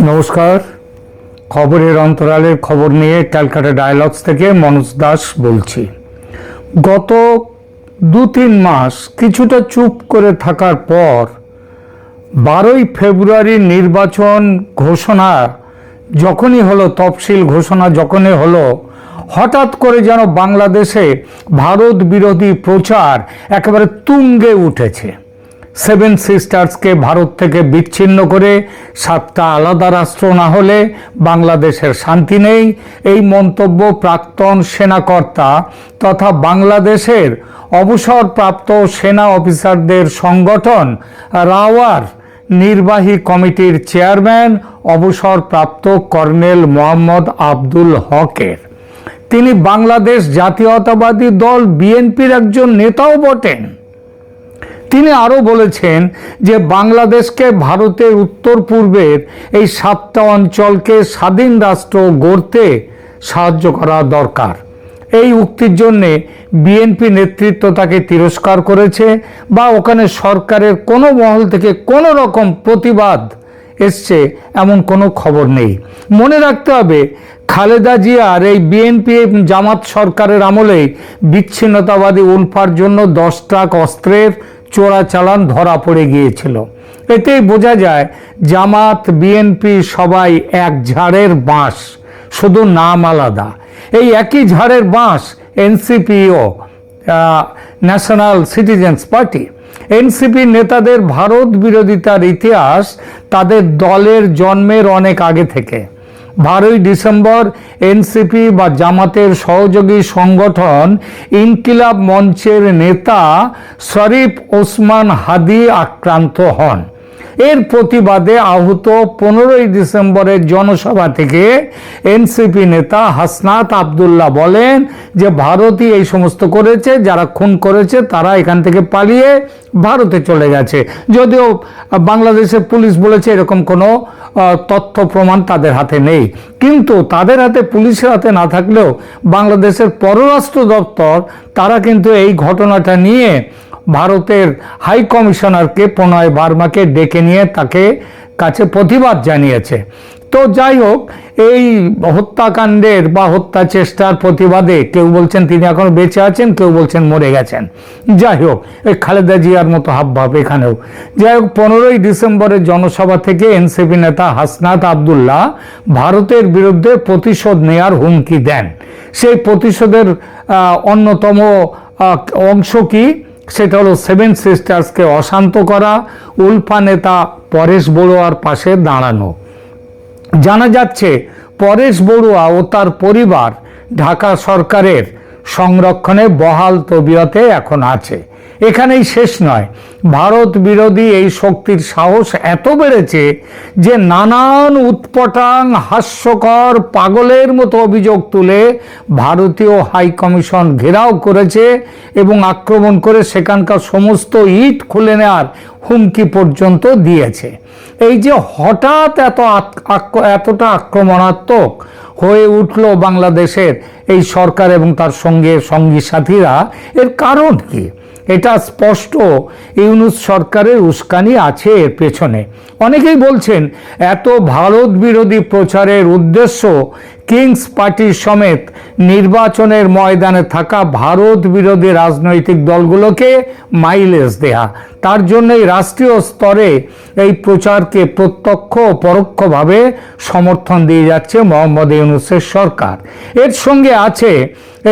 নমস্কার। খবরের অন্তরালের খবর নিয়ে ক্যালকাটা ডায়ালগস থেকে মনোজ দাস বলছি। গত 2-3 মাস কিছুটা চুপ করে থাকার পর 12ই ফেব্রুয়ারির নির্বাচন ঘোষণা যখনই হলো, তফসিল ঘোষণা যখনই হলো, হঠাৎ করে যেন বাংলাদেশে ভারত বিরোধী প্রচার একেবারে তুঙ্গে উঠেছে। 7 সিস্টার্সকে ভারত থেকে বিচ্ছিন্ন করে 7টা আলাদা রাষ্ট্র না হলে বাংলাদেশের শান্তি নেই, এই মন্তব্য প্রাক্তন সেনাকর্তা তথা বাংলাদেশের অবসরপ্রাপ্ত সেনা অফিসারদের সংগঠন রাওয়ার নির্বাহী কমিটির চেয়ারম্যান অবসরপ্রাপ্ত কর্নেল মোহাম্মদ আব্দুল হকের। তিনি বাংলাদেশ জাতীয়তাবাদী দল বিএনপির একজন নেতাও বটেন। তিনি আরও বলেছেন যে বাংলাদেশকে ভারতের উত্তর পূর্বের এই 7টা অঞ্চলকে স্বাধীন রাষ্ট্র গড়তে সাহায্য করা দরকার। এই উক্তির জন্যে বিএনপি নেতৃত্ব তাকে তিরস্কার করেছে বা ওখানে সরকারের কোনো মহল থেকে কোনো রকম প্রতিবাদ এসছে এমন কোনো খবর নেই। মনে রাখতে হবে, খালেদা জিয়ার এই বিএনপি জামাত সরকারের আমলেই বিচ্ছিন্নতাবাদী উলফার জন্য 10 ট্রাক অস্ত্রের চোরাচালান ধরা পড়ে গিয়েছিল। এতেই বোঝা যায় জামাত বিএনপি সবাই এক ঝাড়ের বাঁশ, শুধু নাম আলাদা। এই একই ঝাড়ের বাঁশ এনসিপিও, ন্যাশনাল সিটিজেন্স পার্টি। এনসিপি নেতাদের ভারত বিরোধিতার ইতিহাস তাদের দলের জন্মের অনেক আগে থেকে। 12ই ডিসেম্বর এনসিপি বা জামাতের সহযোগী সংগঠন ইনকিলাব মঞ্চের নেতা শরীফ ওসমান হাদি আক্রান্ত হন। এর প্রতিবাদে আহত 15ই ডিসেম্বরের জনসভা থেকে এনসিপি নেতা হাসনাত আবদুল্লাহ বলেন যে ভারতই এই সমস্ত করেছে, যারা খুন করেছে তারা এখান থেকে পালিয়ে ভারতে চলে গেছে। যদিও বাংলাদেশের পুলিশ বলেছে এরকম কোনো তথ্য প্রমাণ তাদের হাতে নেই, কিন্তু তাদের হাতে, পুলিশের হাতে না থাকলেও বাংলাদেশের পররাষ্ট্র দপ্তর তারা কিন্তু এই ঘটনাটা নিয়ে ভারতের হাই কমিশনারকে প্রণয় বার্মাকে ডেকে নিয়ে তাকে কাছে প্রতিবাদ জানিয়েছে। তো যাই হোক, এই হত্যাকাণ্ডের বা হত্যা চেষ্টার প্রতিবাদে কেউ বলছেন তিনি এখন বেঁচে আছেন, কেউ বলছেন মরে গেছেন। যাই হোক, এই খালেদা জিয়ার মতো হাবভাব এখানেও। যাই হোক, 15ই ডিসেম্বরের জনসভা থেকে এনসিপি নেতা হাসনাত আবদুল্লাহ ভারতের বিরুদ্ধে প্রতিশোধ নেয়ার হুমকি দেন। সেই প্রতিশোধের অন্যতম অংশ কি? সেটা হলো 7 সিস্টার্সকে অশান্ত করা, উলফা নেতা পরেশ বড়ুয়ার পাশে দাঁড়ানো। জানা যাচ্ছে পরেশ বড়ুয়া ও তার পরিবার ঢাকা সরকারের সংরক্ষণে বহাল তবিয়তে এখন আছে। এখানেই শেষ নয়, ভারত বিরোধী এই শক্তির সাহস এত বেড়েছে যে নানান উৎপটাং হাস্যকর পাগলের মতো অভিযোগ তুলে ভারতীয় হাই কমিশন ঘেরাও করেছে এবং আক্রমণ করে সেখানকার সমস্ত ইট খুলে নেওয়ার হুমকি পর্যন্ত দিয়েছে। এই যে হঠাৎ এতটা আক্রমণাত্মক হয়ে উঠল বাংলাদেশের এই সরকার এবং তার সঙ্গী সাথীরা, এর কারণ কি? এটা স্পষ্ট ইউনূস সরকারের উস্কানি আছে এর পেছনে। অনেকেই বলছেন এত ভারত বিরোধী প্রচারের উদ্দেশ্য কিংস পার্টি সমেত নির্বাচনের ময়দানে থাকা ভারত বিরোধী রাজনৈতিক দলগুলোকে মাইলেজ দেয়া। তার জন্যই রাষ্ট্রীয় স্তরে এই প্রচারকে প্রত্যক্ষ ও পরোক্ষভাবে সমর্থন দিয়ে যাচ্ছে মোহাম্মদ ইউনূসের সরকার। এর সঙ্গে আছে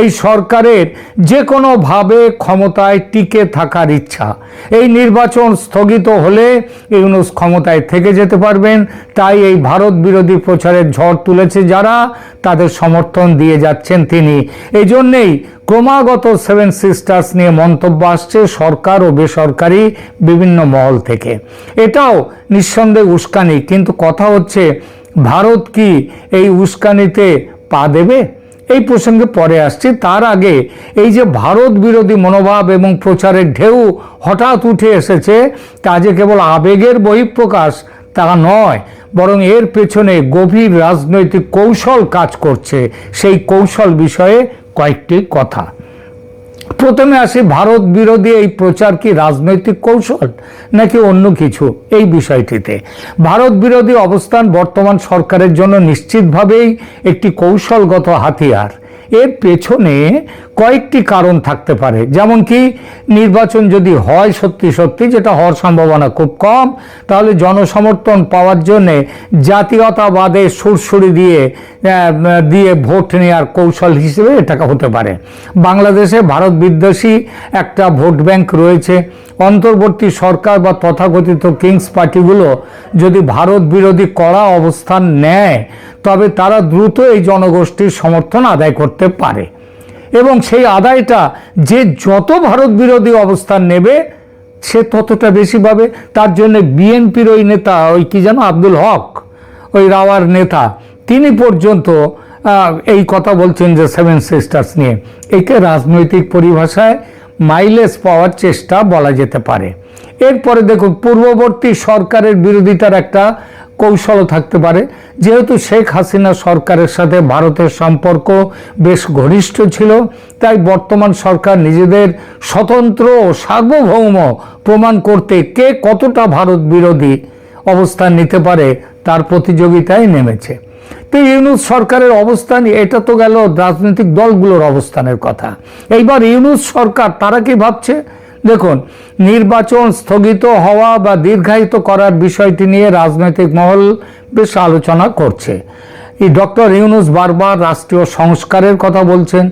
এই সরকারের যে কোনোভাবে ক্ষমতায় টিকে থাকার ইচ্ছা। এই নির্বাচন স্থগিত হলে ইউনূস ক্ষমতায় থেকে যেতে পারবেন, তাই এই ভারত বিরোধী প্রচারের ঝড় তুলেছে যারা, তাদের সমর্থন দিয়ে যাচ্ছেন তিনি। এই জন্যেই ক্রমাগত 7 সিস্টার্স নিয়ে মন্তব্য আসছে সরকার ও বেসরকারি বিভিন্ন মহল থেকে। এটাও নিঃসন্দেহে উস্কানি, কিন্তু কথা হচ্ছে ভারত কি এই উস্কানিতে পা দেবে? এই প্রসঙ্গে পরে আসছি। তার আগে এই যে ভারত বিরোধী মনোভাব এবং প্রচারের ঢেউ হঠাৎ উঠে এসেছে, তা যে কেবল আবেগের বহিঃপ্রকাশ তা নয়, বরং এর পেছনে গভীর রাজনৈতিক কৌশল কাজ করছে। সেই কৌশল বিষয়ে কয়েকটি কথা। প্রথমে আসি, ভারত বিরোধী এই প্রচার কি রাজনৈতিক কৌশল নাকি অন্য কিছু? এই বিষয়টিতে ভারত বিরোধী অবস্থান বর্তমান সরকারের জন্য নিশ্চিতভাবেই একটি কৌশলগত হাতিয়ার। এর পেছনে কয়েকটি কারণ থাকতে পারে, যেমন কি নির্বাচন যদি হয় সত্যি সত্যি, যেটা হওয়ার সম্ভাবনা খুব কম, তাহলে জনসমর্থন পাওয়ার জন্যে জাতীয়তাবাদের সুরসুরি দিয়ে ভোট নেওয়ার কৌশল হিসেবে এটা হতে পারে। বাংলাদেশে ভারত বিদ্বেষী একটা ভোট ব্যাংক রয়েছে। অন্তর্বর্তী সরকার বা তথাকথিত কিংস পার্টিগুলো যদি ভারত বিরোধী কড়া অবস্থান নেয়, তবে তারা দ্রুত এই জনগোষ্ঠীর সমর্থন আদায় করতে পারে, এবং সেই আদায়টা যে যত ভারত বিরোধী অবস্থান নেবে সে ততটা বেশি পাবে। তার জন্য বিএনপির ওই নেতা, ওই কি যেন আব্দুল হক, ওই রাওয়ার নেতা, তিনি পর্যন্ত এই কথা বলছেন যে সেভেন সিস্টার্স নিয়ে। একে রাজনৈতিক পরিভাষায় মাইলেজ পাওয়ার চেষ্টা বলা যেতে পারে। এরপরে দেখুন, পূর্ববর্তী সরকারের বিরোধিতার একটা কৌশলও থাকতে পারে। যেহেতু শেখ হাসিনা সরকারের সাথে ভারতের সম্পর্ক বেশ ঘনিষ্ঠ ছিল, তাই বর্তমান সরকার নিজেদের স্বতন্ত্র ও সার্বভৌম প্রমাণ করতে কে কতটা ভারত বিরোধী অবস্থান নিতে পারে তার প্রতিযোগিতায় নেমেছে। তো ইউনূস সরকারের অবস্থান, এটা তো গেল রাজনৈতিক দলগুলোর অবস্থানের কথা। এইবার ইউনূস সরকার তারা কি ভাবছে? দেখুন, নির্বাচন স্থগিত হওয়া বা দীর্ঘায়িত করার বিষয়টি নিয়ে রাজনৈতিক মহল বেশ আলোচনা করছে। এই ডক্টর ইউনূস বারবার রাষ্ট্রীয় সংস্কারের কথা বলছেন।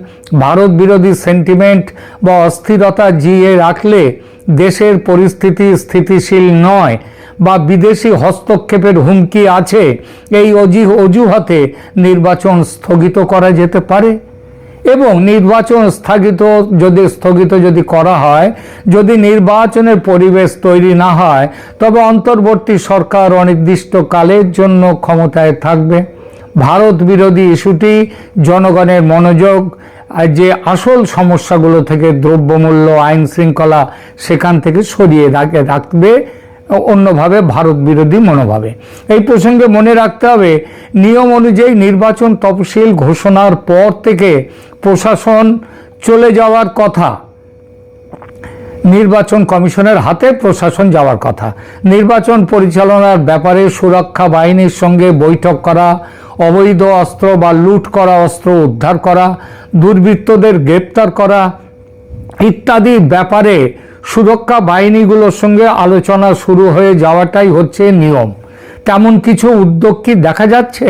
ভারত বিরোধী সেন্টিমেন্ট বা অস্থিরতা জিয়ে রাখলে দেশের পরিস্থিতি স্থিতিশীল নয় বা বিদেশি হস্তক্ষেপের হুমকি আছে, এই অজুহাতে নির্বাচন স্থগিত করা যেতে পারে। এবং নির্বাচন স্থগিত যদি করা হয়, যদি নির্বাচনের পরিবেশ তৈরি না হয়, তবে অন্তর্বর্তী সরকার অনির্দিষ্টকালের জন্য ক্ষমতায় থাকবে। ভারত বিরোধী ইস্যুটি জনগণের মনোযোগ যে আসল সমস্যাগুলো থেকে, দ্রব্যমূল্য, আইন শৃঙ্খলা, সেখান থেকে সরিয়ে রাখবে অন্যভাবে, ভারত বিরোধী মনোভাবে। এই প্রসঙ্গে মনে রাখতে হবে, নিয়ম অনুযায়ী নির্বাচন তফসিল ঘোষণার পর থেকে প্রশাসন চলে যাওয়ার কথা, নির্বাচন কমিশনের হাতে প্রশাসন যাওয়ার কথা। নির্বাচন পরিচালনার ব্যাপারে সুরক্ষা বাহিনীর সঙ্গে বৈঠক করা, অবৈধ অস্ত্র বা লুট করা অস্ত্র উদ্ধার করা, দুর্বৃত্তদের গ্রেপ্তার করা ইত্যাদি ব্যাপারে সুরক্ষা বাহিনীগুলোর সঙ্গে আলোচনা শুরু হয়ে যাওয়াটাই হচ্ছে নিয়ম। তেমন কিছু উদ্যোগ কি দেখা যাচ্ছে?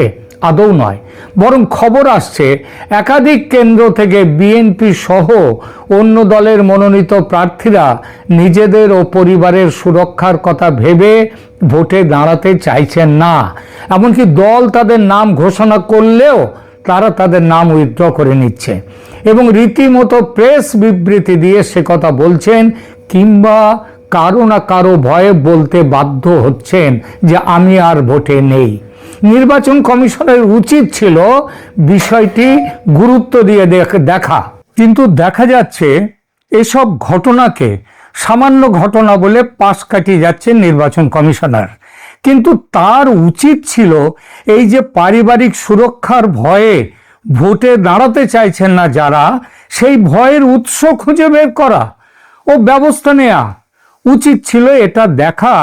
আদৌ নয়। বরং খবর আসছে একাধিক কেন্দ্র থেকে বিএনপি সহ অন্য দলের মনোনীত প্রার্থীরা নিজেদের ও পরিবারের সুরক্ষার কথা ভেবে ভোটে দাঁড়াতে চাইছেন না। এমনকি দল তাদের নাম ঘোষণা করলেও তারা তাদের নাম উইথড্র করে নিচ্ছে এবং রীতিমতো প্রেস বিবৃতি দিয়ে সে কথা বলছেন, কিংবা কারো না কারো ভয়ে বলতে বাধ্য হচ্ছেন যে আমি আর ভোটে নেই। নির্বাচন কমিশনের উচিত ছিল বিষয়টি গুরুত্ব দিয়ে দেখা, কিন্তু দেখা যাচ্ছে এসব ঘটনাকে সামান্য ঘটনা বলে পাশ কাটিয়ে যাচ্ছে নির্বাচন কমিশনার। কিন্তু তার উচিত ছিল এই যে পারিবারিক সুরক্ষার ভয়ে ভোটে দাঁড়াতে চাইছেন না যারা, সেই ভয়ের উৎস খুঁজে বের করা ও ব্যবস্থা নেওয়া। উচিত ছিল এটা দেখা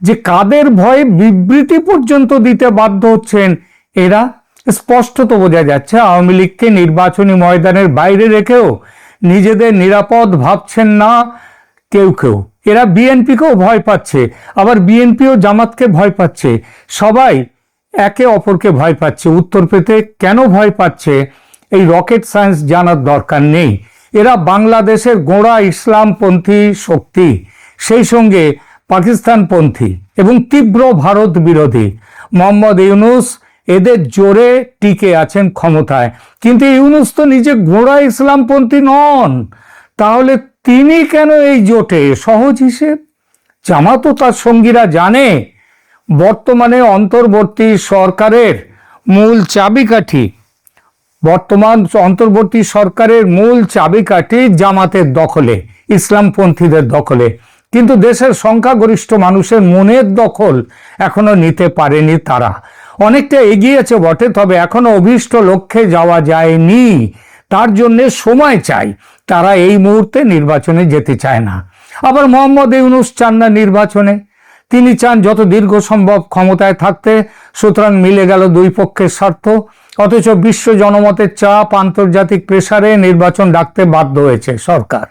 যে কাদের ভয়ে বিবৃতি পর্যন্ত দিতে বাধ্য হচ্ছেন এরা। স্পষ্টত বোঝা যাচ্ছে আওয়ামী লীগকে নির্বাচনী ময়দানের বাইরে রেখেও নিজেদের নিরাপদ ভাবছেন না কেউ কেউ। এরা বিএনপিকেও ভয় পাচ্ছে, আবার বিএনপিও জামাতকে ভয় পাচ্ছে। সবাই একে অপরকে ভয় পাচ্ছে। উত্তর পেতে কেন ভয় পাচ্ছে এই রকেট সায়েন্স জানার দরকার নেই। এরা বাংলাদেশের গোঁড়া ইসলামপন্থী শক্তি, সেই সঙ্গে পাকিস্তানপন্থী এবং তীব্র ভারত বিরোধী। মোহাম্মদ ইউনূস এদের জোরে টিকে আছেন ক্ষমতায়, কিন্তু ইউনূস তো নিজে গোঁড়া ইসলামপন্থী নন। তাহলে তিনি কেন এই জোটে? সহজ হিসেব, জামাত ও তার সঙ্গীরা জানে বর্তমানে অন্তর্বর্তী সরকারের মূল চাবিকাঠি, জামাতের দখলে, ইসলামপন্থীদের দখলে। কিন্তু দেশের সংখ্যাগরিষ্ঠ মানুষের মনের দখল এখনো নিতে পারেনি তারা। অনেকটা এগিয়েছে বটে, তবে এখনো অভীষ্ট লক্ষ্যে যাওয়া যায়নি। তার জন্য সময় চাই, তারা এই মুহূর্তে নির্বাচনে যেতে চায় না। আবার মোহাম্মদ ইউনূস চান না নির্বাচনে, তিনি চান যত দীর্ঘ সম্ভব ক্ষমতায় থাকতে। সুতরাং মিলে গেল দুই পক্ষের স্বার্থ, অথচ বিশ্ব জনমতের চাপ, আন্তর্জাতিক প্রেসারে নির্বাচন ডাকতে বাধ্য হয়েছে সরকার।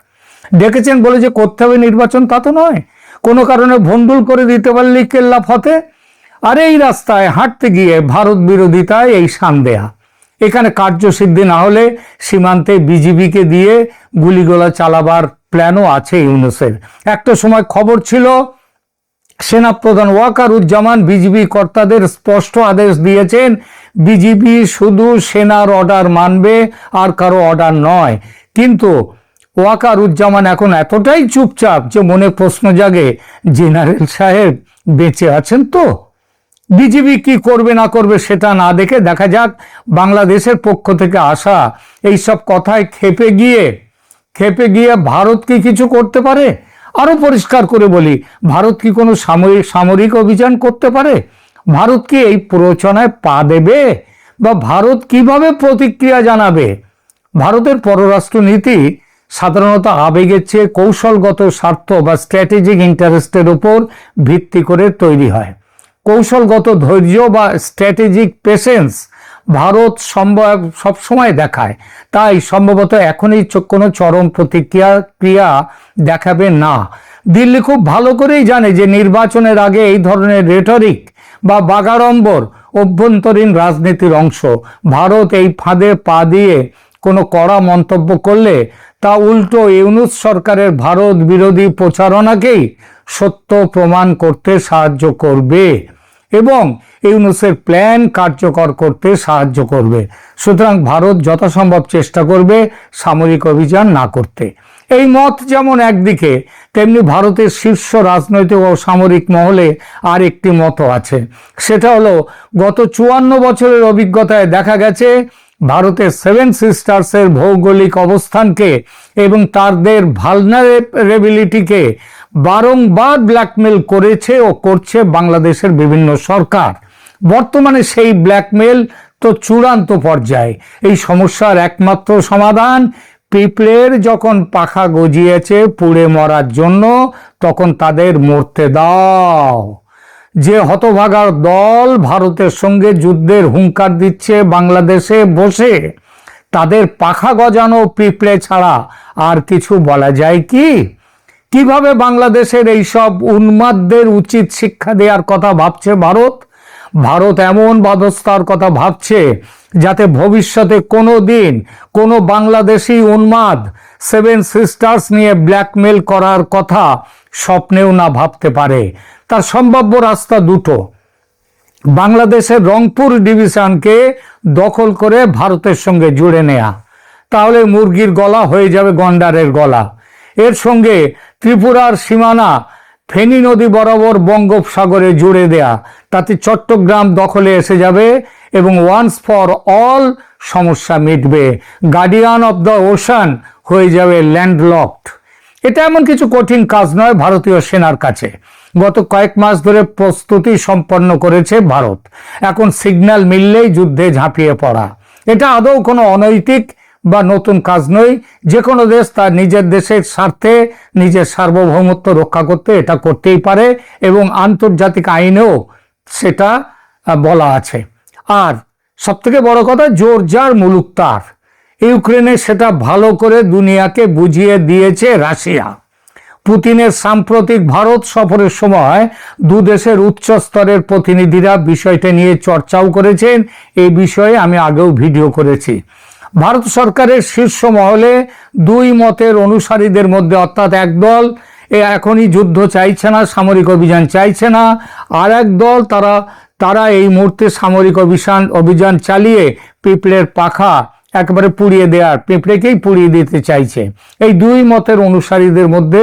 ডেকেছেন বলে যে করতে হবে নির্বাচন তা তো নয়, কোনো কারণে ভণ্ডুল করে দিতে পারলেই কেল্লা ফতে। আর এই রাস্তায় হাঁটতে গিয়ে ভারত বিরোধিতায় এই সান্দেহা, এখানে কার্যসিদ্ধি না হলে সীমান্তে বিজিবিকে দিয়ে গুলিগোলা চালাবার প্ল্যানও আছে ইউনূসের। একটা সময় খবর ছিল সেনাপ্রধান ওয়াকারুজ্জামান বিজিবি কর্তাদের স্পষ্ট আদেশ দিয়েছেন, বিজিবি শুধু সেনার অর্ডার মানবে, আর কারো অর্ডার নয়। কিন্তু ওয়াকারুজ্জামান এখন এতটাই চুপচাপ যে মনে প্রশ্ন জাগে, জেনারেল সাহেব বেঁচে আছেন তো? বিজিবি কি করবে না করবে সেটা না দেখে দেখা যাক বাংলাদেশের পক্ষ থেকে আসা এইসব কথায় খেপে গিয়ে ভারত কি কিছু করতে পারে। আরো পরিষ্কার করে বলি, ভারত কি কোনো সামরিক অভিযান করতে পারে? ভারত কি এই প্ররোচনায় পা দেবে, বা ভারত কিভাবে প্রতিক্রিয়া জানাবে? ভারতের পররাষ্ট্র নীতি সাধারণত আবেগের চেয়ে কৌশলগত স্বার্থ বা স্ট্র্যাটেজিক ইন্টারেস্টের উপর ভিত্তি করে তৈরি হয়। কৌশলগত ধৈর্য বা স্ট্র্যাটেজিক পেশেন্স ভারত সবসময় দেখায়, তাই সম্ভবত এখনই কোনো চরম ক্রিয়া দেখাবে না। দিল্লি খুব ভালো করেই জানে যে নির্বাচনের আগে এই ধরনের রেটরিক বা বাগাড়ম্বর অভ্যন্তরীণ রাজনীতির অংশ। ভারত এই ফাঁদে পা দিয়ে কোনো কড়া মন্তব্য করলে তা উল্টো ইউনূস সরকারের ভারত বিরোধী প্রচারণাকেই সত্য প্রমাণ করতে সাহায্য করবে এবং ইউনূসের প্ল্যান কার্যকর করতে সাহায্য করবে। সুতরাং ভারত যথাসম্ভব চেষ্টা করবে সামরিক অভিযান না করতে। এই মত যেমন একদিকে, তেমনি ভারতের শীর্ষ রাজনৈতিক ও সামরিক মহলে আর একটি মত আছে। সেটা হলো, গত 54 বছরের অভিজ্ঞতায় দেখা গেছে ভারতের সেভেন সিস্টার্সের ভৌগোলিক অবস্থানকে এবং তাদের ভালনারেবিলিটিকে বারংবার ব্ল্যাকমেল করেছে ও করছে বাংলাদেশের বিভিন্ন সরকার। বর্তমানে সেই ব্ল্যাকমেল তো চূড়ান্ত পর্যায়ে। এই সমস্যার একমাত্র সমাধান, পিঁপড়ের যখন পাখা গজিয়েছে পুড়ে মরার জন্য, তখন তাদের মরতে দাও। যে হতভাগার দল ভারতের সঙ্গে যুদ্ধের হুঙ্কার দিচ্ছে বাংলাদেশে বসে, তাদের পাখা গজানো পিঁপড়ে ছাড়া আর কিছু বলা যায় কি? কিভাবে বাংলাদেশের এইসব উন্মাদদের উচিত শিক্ষা দেওয়ার কথা ভাবছে ভারত? ভারত এমন ব্যবস্থার কথা ভাবছে যাতে ভবিষ্যতে কোনো দিন কোনো বাংলাদেশি উন্মাদ সেভেন সিস্টার্স নিয়ে ব্ল্যাকমেল করার কথা স্বপ্নেও না ভাবতে পারে। তার সম্ভাব্য রাস্তা দুটো: বাংলাদেশের রংপুর ডিভিশনকে দখল করে ভারতের সঙ্গে জুড়ে নেয়া, তাহলে মুরগির গলা হয়ে যাবে গন্ডারের গলা। এর সঙ্গে ত্রিপুরার সীমানা ফেনী নদী বরাবর বঙ্গোপসাগরে জুড়ে দেয়া, তাতে চট্টগ্রাম দখলে এসে যাবে এবং ওয়ান্স ফর অল সমস্যা মিটবে। গার্ডিয়ান অব দ্য ওশান হয়ে যাবে ল্যান্ডলকড। এটা এমন কিছু কঠিন কাজ নয় ভারতীয় সেনার কাছে। গত কয়েক মাস ধরে প্রস্তুতি সম্পন্ন করেছে ভারত। এখন সিগন্যাল মিললেই যুদ্ধে ঝাঁপিয়ে পড়া। এটা আদৌ কোনো অনৈতিক বা নতুন কাজ নয়। যে কোনো দেশ তার নিজের দেশের স্বার্থে নিজের সার্বভৌমত্ব রক্ষা করতে এটা করতেই পারে এবং আন্তর্জাতিক আইনেও সেটা বলা আছে। আর সবথেকে বড় কথা, জোর যার মুলুক তার। ইউক্রেনে সেটা ভালো করে দুনিয়াকে বুঝিয়ে দিয়েছে রাশিয়া। পুতিনের সাম্প্রতিক ভারত সফরের সময় দু দেশের উচ্চ স্তরের প্রতিনিধিরা বিষয়টা নিয়ে চর্চাও করেছেন। এই বিষয়ে আমি আগেও ভিডিও করেছি। ভারত সরকারের শীর্ষ মহলে দুই মতের অনুসারীদের মধ্যে, অর্থাৎ এক দল এখনই যুদ্ধ চাইছে না, সামরিক অভিযান চাইছে না, আর এক দল তারা এই মুহূর্তে সামরিক অভিযান চালিয়ে পিঁপড়ের পাখা একেবারে পুড়িয়ে দেওয়ার, পিঁপড়েকেই পুড়িয়ে দিতে চাইছে। এই দুই মতের অনুসারীদের মধ্যে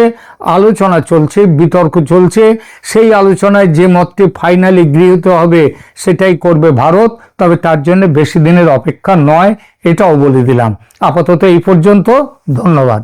আলোচনা চলছে, বিতর্ক চলছে। সেই আলোচনায় যে মতটি ফাইনালি গৃহীত হবে সেটাই করবে ভারত। তবে তার জন্য বেশি দিনের অপেক্ষা নয়, এটাও বলে দিলাম। আপাতত এই পর্যন্ত, ধন্যবাদ।